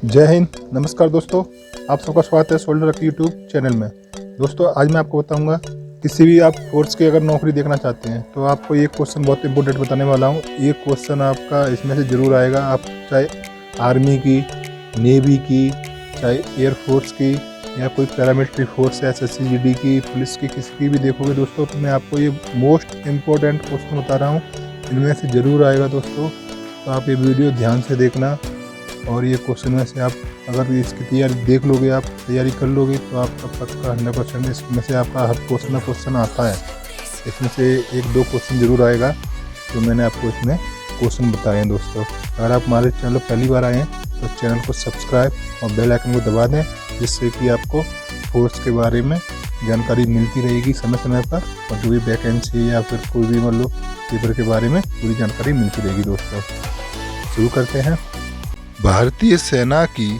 जय हिंद, नमस्कार दोस्तों। आप सबका स्वागत है सोल्डर रख यूट्यूब चैनल में। दोस्तों आज मैं आपको बताऊंगा किसी भी आप फोर्स की अगर नौकरी देखना चाहते हैं तो आपको ये क्वेश्चन बहुत इंपॉर्टेंट बताने वाला हूँ। ये क्वेश्चन आपका इसमें से ज़रूर आएगा। आप चाहे आर्मी की, नेवी की, चाहे एयरफोर्स की या कोई पैरामिलिट्री फोर्स है, SSC/GD की, पुलिस की, किसी की भी देखोगे दोस्तों तो मैं आपको ये मोस्ट इम्पोर्टेंट क्वेश्चन बता रहा हूँ, इनमें से ज़रूर आएगा दोस्तों। तो आप ये वीडियो ध्यान से देखना और ये क्वेश्चन में से आप अगर इसकी तैयारी देख लोगे, आप तैयारी कर लोगे तो आपका पक्का 100% इसमें से आपका हर क्वेश्चन आता है। इसमें से एक दो क्वेश्चन ज़रूर आएगा जो मैंने आपको इसमें क्वेश्चन बताए हैं दोस्तों। अगर आप हमारे चैनल पहली बार आए हैं तो चैनल को सब्सक्राइब और बेल आइकन को दबा दें, जिससे कि आपको फोर्स के बारे में जानकारी मिलती रहेगी समय समय पर, और जो भी वैकेंसी या फिर कोई भी मतलब पेपर के बारे में पूरी जानकारी मिलती रहेगी दोस्तों। शुरू करते हैं। भारतीय सेना की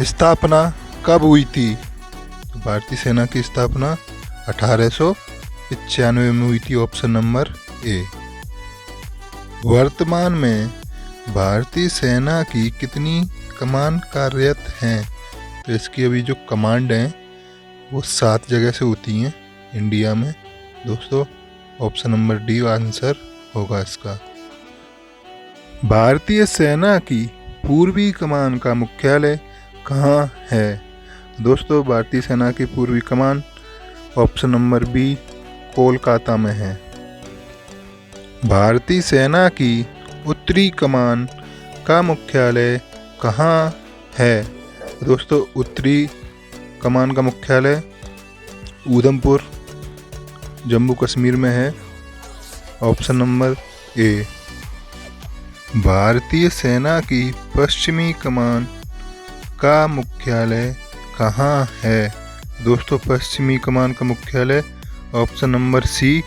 स्थापना कब हुई थी? तो भारतीय सेना की स्थापना 1895 में हुई थी। Option number A. वर्तमान में भारतीय सेना की कितनी कमान कार्यरत हैं? तो इसकी अभी जो कमांड हैं वो 7 जगह से होती हैं इंडिया में दोस्तों। ऑप्शन नंबर डी आंसर होगा इसका। भारतीय सेना की पूर्वी कमान का मुख्यालय कहाँ है? दोस्तों भारतीय सेना की पूर्वी कमान ऑप्शन नंबर बी कोलकाता में है। भारतीय सेना की उत्तरी कमान का मुख्यालय कहाँ है? दोस्तों उत्तरी कमान का मुख्यालय उधमपुर जम्मू कश्मीर में है। Option number A. भारतीय सेना की पश्चिमी कमान का मुख्यालय कहाँ है? दोस्तों पश्चिमी कमान का मुख्यालय ऑप्शन नंबर सी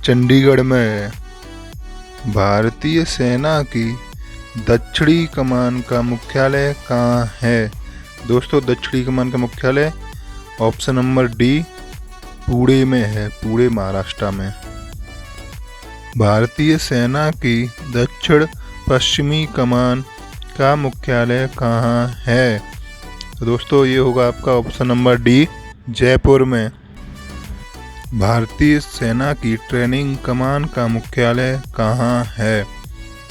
चंडीगढ़ में है। भारतीय सेना की दक्षिणी कमान का मुख्यालय कहाँ है? दोस्तों दक्षिणी कमान का मुख्यालय ऑप्शन नंबर डी पुणे में है, पुणे महाराष्ट्र में। भारतीय सेना की दक्षिण पश्चिमी कमान का मुख्यालय कहाँ है? तो दोस्तों ये होगा आपका ऑप्शन नंबर डी जयपुर में। भारतीय सेना की ट्रेनिंग कमान का मुख्यालय कहाँ है?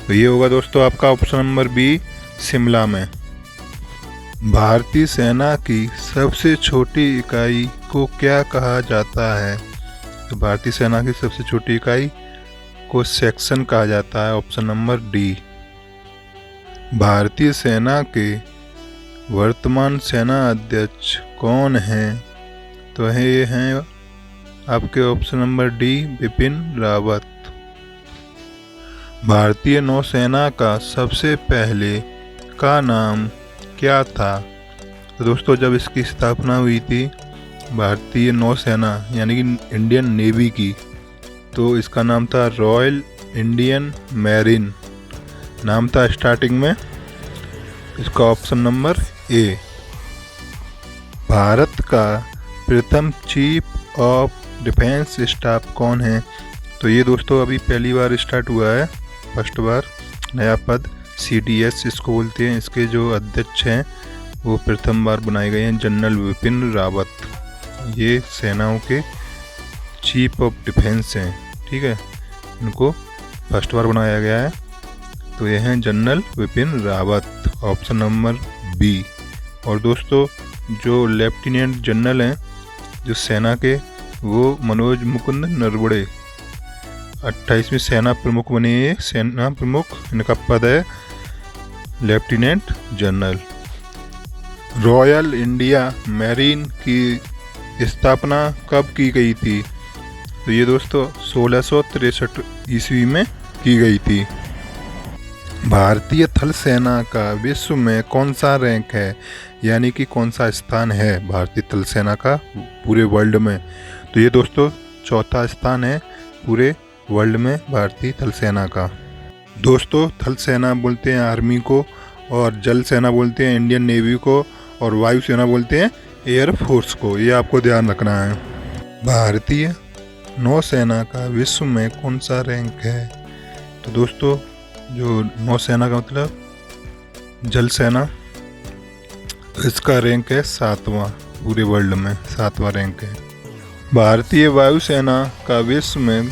तो ये होगा दोस्तों आपका ऑप्शन नंबर बी शिमला में। भारतीय सेना की सबसे छोटी इकाई को क्या कहा जाता है? तो भारतीय सेना की सबसे छोटी इकाई को सेक्शन कहा जाता है। Option number D. भारतीय सेना के वर्तमान सेना अध्यक्ष कौन हैं? तो ये हैं आपके option number D Bipin Rawat. भारतीय नौसेना का सबसे पहले का नाम क्या था? तो दोस्तों जब इसकी स्थापना हुई थी भारतीय नौसेना यानी कि इंडियन नेवी की, तो इसका नाम था रॉयल इंडियन मैरीन नाम था स्टार्टिंग में। इसका ऑप्शन नंबर ए। भारत का प्रथम चीफ ऑफ डिफेंस स्टाफ कौन है? तो ये दोस्तों अभी पहली बार स्टार्ट हुआ है, फर्स्ट बार नया पद CDS इसको बोलते हैं। इसके जो अध्यक्ष हैं वो प्रथम बार बनाए गए हैं जनरल बिपिन रावत। ये सेनाओं के चीफ ऑफ डिफेंस हैं, ठीक है, इनको फर्स्ट बार बनाया गया है। तो ये हैं general Bipin Rawat, option number B. और दोस्तों जो लेफ्टिनेंट जनरल हैं जो सेना के, वो मनोज मुकुंद नरवणे 28वीं सेना प्रमुख बने। ये सेना प्रमुख इनका पद है lieutenant general. Royal India marine की स्थापना कब की गई थी? तो ये दोस्तों 1663 ईस्वी में की गई थी। भारतीय थल सेना का विश्व में कौन सा रैंक है, यानी कि कौन सा स्थान है भारतीय थल सेना का पूरे वर्ल्ड में? तो ये दोस्तों 4था स्थान है पूरे वर्ल्ड में भारतीय थल सेना का। दोस्तों थल सेना बोलते हैं आर्मी को, और जल सेना बोलते हैं इंडियन नेवी को, और वायु सेना बोलते हैं एयर फोर्स को। ये आपको ध्यान रखना है। भारतीय नौसेना का विश्व में कौन सा रैंक है? तो दोस्तों जो नौसेना का मतलब जल सेना, इसका रैंक है 7वां, पूरे वर्ल्ड में 7वां रैंक है। भारतीय वायुसेना का विश्व में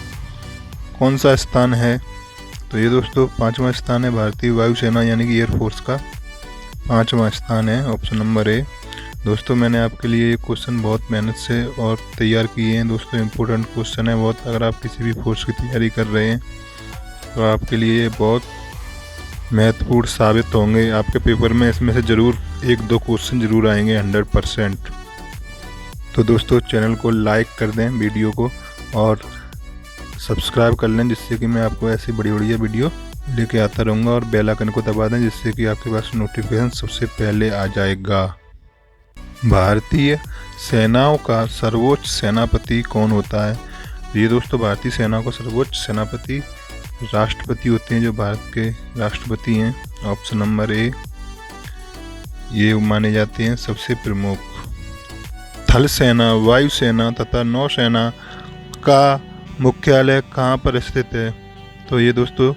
कौन सा स्थान है? तो ये दोस्तों 5वां स्थान है। भारतीय वायुसेना यानी कि एयरफोर्स का 5वां स्थान है, ऑप्शन नंबर ए। दोस्तों मैंने आपके लिए ये क्वेश्चन बहुत मेहनत से और तैयार किए हैं दोस्तों, इम्पोर्टेंट क्वेश्चन है बहुत। अगर आप किसी भी फोर्स की तैयारी कर रहे हैं तो आपके लिए ये बहुत महत्वपूर्ण साबित होंगे। आपके पेपर में इसमें से ज़रूर 1-2 क्वेश्चन ज़रूर आएंगे 100%। तो दोस्तों चैनल को लाइक कर दें वीडियो को और सब्सक्राइब कर लें, जिससे कि मैं आपको ऐसी बढ़िया वीडियो लेके आता रहूँगा। और बेल आइकन को दबा दें जिससे कि आपके पास नोटिफिकेशन सबसे पहले आ जाएगा। भारतीय सेनाओं का सर्वोच्च सेनापति कौन होता है? ये दोस्तों भारतीय सेनाओं का सर्वोच्च सेनापति राष्ट्रपति होते हैं, जो भारत के राष्ट्रपति हैं। ऑप्शन नंबर ए, ये माने जाते हैं सबसे प्रमुख। थल सेना, वायुसेना तथा नौसेना का मुख्यालय कहाँ पर स्थित है? तो ये दोस्तों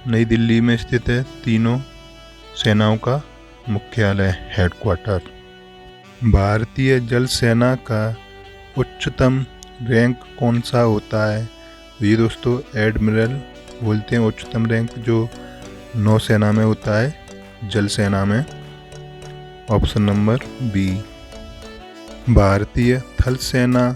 नई दिल्ली में स्थित है तीनों सेनाओं का मुख्यालय, हेडक्वार्टर। भारतीय जल सेना का उच्चतम रैंक कौन सा होता है? तो ये दोस्तों एडमिरल बोलते हैं उच्चतम रैंक जो नौसेना में होता है, जल सेना में। Option number B. भारतीय थल सेना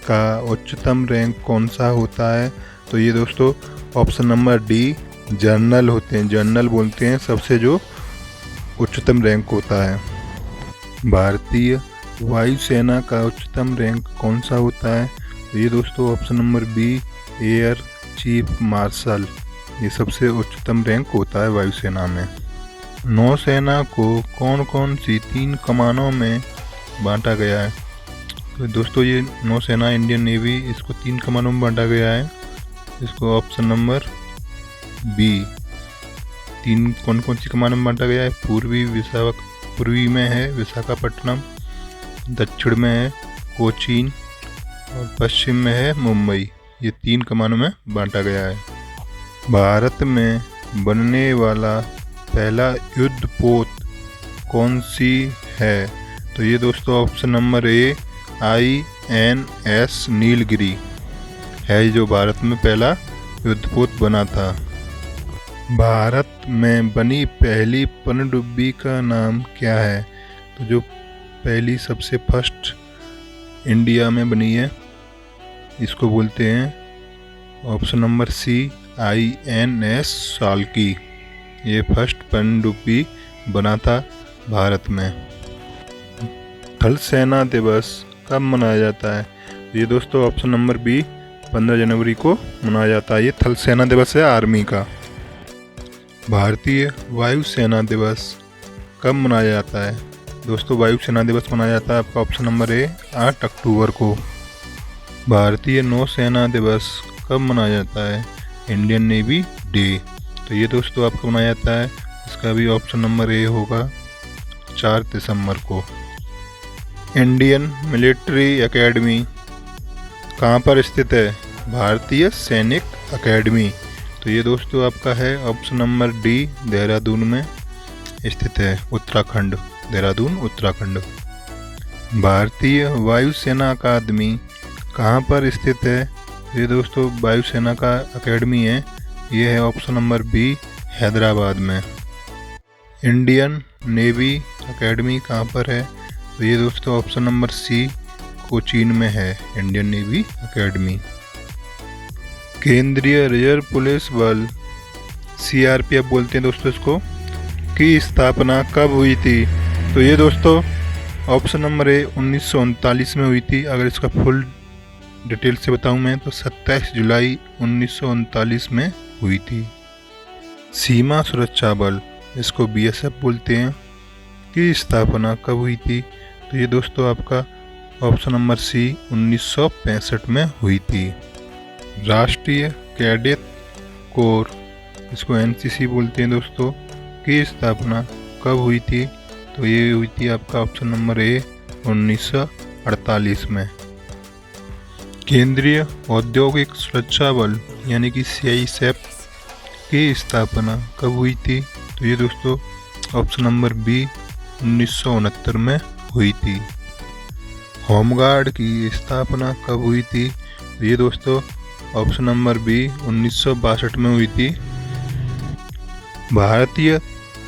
का उच्चतम रैंक कौन सा होता है? तो ये दोस्तों ऑप्शन नंबर डी, जनरल होते हैं। जनरल बोलते हैं सबसे जो उच्चतम रैंक होता है। भारतीय वायुसेना का उच्चतम रैंक कौन सा होता है? तो ये दोस्तों option number B, air chief marshal. ये सबसे उच्चतम रैंक होता है वायुसेना में। नौसेना को कौन कौन सी 3 कमानों में बांटा गया है? तो दोस्तों ये नौसेना इंडियन नेवी, इसको 3 कमानों में बांटा गया है। इसको ऑप्शन नंबर बी, 3 कौन कौन सी कमानों में बांटा गया है? पूर्वी में है विशाखापट्टनम, दक्षिण में है कोचीन और पश्चिम में है मुंबई। ये 3 कमानों में बांटा गया है। भारत में बनने वाला पहला युद्धपोत कौन सी है? तो ये दोस्तों option number A, INS Nilgiri है, जो भारत में पहला युद्धपोत बना था। भारत में बनी पहली पनडुब्बी का नाम क्या है? तो जो पहली सबसे फर्स्ट इंडिया में बनी है, इसको बोलते हैं ऑप्शन नंबर सी, INS साल्की। ये फर्स्ट पनडुब्बी बना था भारत में। थल सेना दिवस कब मनाया जाता है? ये दोस्तों ऑप्शन नंबर बी, 15 जनवरी को मनाया जाता है। ये थल सेना दिवस है आर्मी का। भारतीय वायुसेना दिवस कब मनाया जाता है? दोस्तों वायुसेना दिवस मनाया जाता है आपका ऑप्शन नंबर ए, 8 अक्टूबर को। भारतीय नौसेना दिवस कब मनाया जाता है? Indian navy day. तो ये दोस्तों आपको मनाया जाता है, इसका भी ऑप्शन नंबर ए होगा, 4 दिसंबर को। इंडियन मिलिट्री एकेडमी कहाँ पर स्थित है? भारतीय सैनिक अकेडमी। तो ये दोस्तों आपका है ऑप्शन नंबर डी, देहरादून में स्थित है, उत्तराखंड, देहरादून उत्तराखंड। भारतीय वायुसेना अकादमी कहाँ पर स्थित है? ये दोस्तों वायुसेना का अकेडमी है, ये है ऑप्शन नंबर बी, हैदराबाद में। इंडियन नेवी अकेडमी कहाँ पर है? तो ये दोस्तों ऑप्शन नंबर सी, कोचीन में है इंडियन नेवी अकेडमी। केंद्रीय रिजर्व पुलिस बल, CRPF बोलते हैं दोस्तों इसको, की स्थापना कब हुई थी? तो ये दोस्तों ऑप्शन नंबर ए, 1939 में हुई थी। अगर इसका फुल डिटेल से बताऊं मैं तो 27 जुलाई 1939 में हुई थी। सीमा सुरक्षा बल, इसको BSF बोलते हैं, की स्थापना कब हुई थी? तो ये दोस्तों आपका ऑप्शन नंबर सी, 1965 में हुई थी। राष्ट्रीय कैडेट कोर, इसको NCC बोलते हैं दोस्तों, की स्थापना कब हुई थी? तो ये हुई थी आपका ऑप्शन नंबर ए, 1948 में। केंद्रीय औद्योगिक सुरक्षा बल यानी कि CISAF की स्थापना कब हुई थी? तो ये दोस्तों ऑप्शन नंबर बी, 1969 में हुई थी। होमगार्ड की स्थापना कब हुई थी? ये दोस्तों ऑप्शन नंबर बी 1962 में हुई थी। भारतीय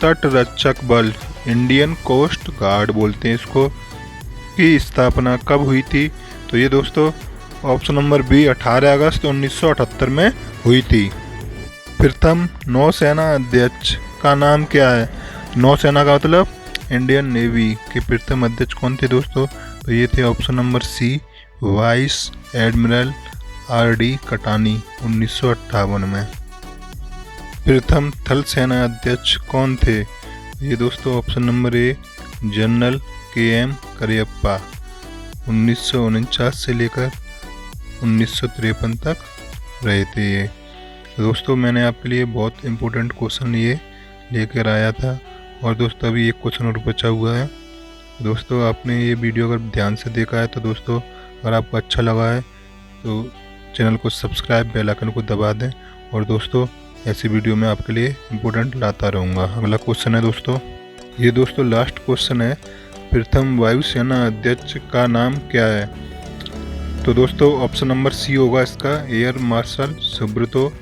तट रक्षक बल, इंडियन कोस्ट गार्ड बोलते हैं इसको, की स्थापना कब हुई थी? तो ये दोस्तों ऑप्शन नंबर बी 18 अगस्त 1978 में हुई थी। प्रथम नौसेना अध्यक्ष का नाम क्या है? नौसेना का मतलब इंडियन नेवी के प्रथम अध्यक्ष कौन थे दोस्तों? तो ये थे option number C vice admiral R D. Katari 1958 में। प्रथम थल सेना अध्यक्ष कौन थे? ये दोस्तों option number a general KM. Cariappa 1949 से लेकर 1953 तक रहे थे ये। तो दोस्तों मैंने आपके लिए बहुत इम्पोर्टेंट क्वेश्चन ये लेकर आया था और दोस्तों अभी एक क्वेश्चन और बचा हुआ है। दोस्तों आपने ये वीडियो अगर ध्यान से देखा है तो दोस्तों अगर आपको अच्छा लगा है तो चैनल को सब्सक्राइब, बेल आइकन को दबा दें और दोस्तों ऐसी वीडियो मैं आपके लिए इम्पोर्टेंट लाता रहूँगा। अगला क्वेश्चन है दोस्तों, ये दोस्तों लास्ट क्वेश्चन है, प्रथम वायुसेना अध्यक्ष का नाम क्या है? तो दोस्तों ऑप्शन नंबर सी होगा इसका, एयर मार्शल सुब्रतो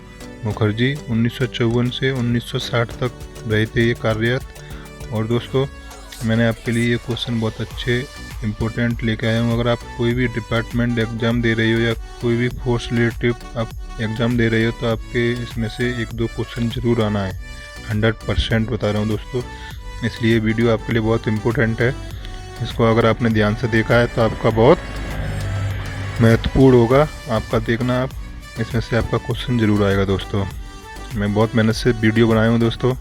मुखर्जी 1954 से 1960 तक रहे थे ये कार्यरत। और दोस्तों मैंने आपके लिए ये क्वेश्चन बहुत अच्छे इम्पोर्टेंट लेके आया हूँ। अगर आप कोई भी डिपार्टमेंट एग्ज़ाम दे रहे हो या कोई भी फोर्स रिलेटिव आप एग्ज़ाम दे रहे हो तो आपके इसमें से 1-2 क्वेश्चन ज़रूर आना है। 100% बता रहा हूँ दोस्तों, इसलिए वीडियो आपके लिए बहुत इम्पोर्टेंट है। इसको अगर आपने ध्यान से देखा है तो आपका बहुत महत्वपूर्ण होगा आपका देखना, आप इसमें से आपका क्वेश्चन ज़रूर आएगा दोस्तों। मैं बहुत मेहनत से वीडियो बनाया हूँ दोस्तों,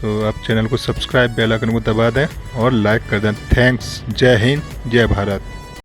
तो आप चैनल को सब्सक्राइब, बेल आइकन को दबा दें और लाइक कर दें। थैंक्स। जय हिंद, जय भारत।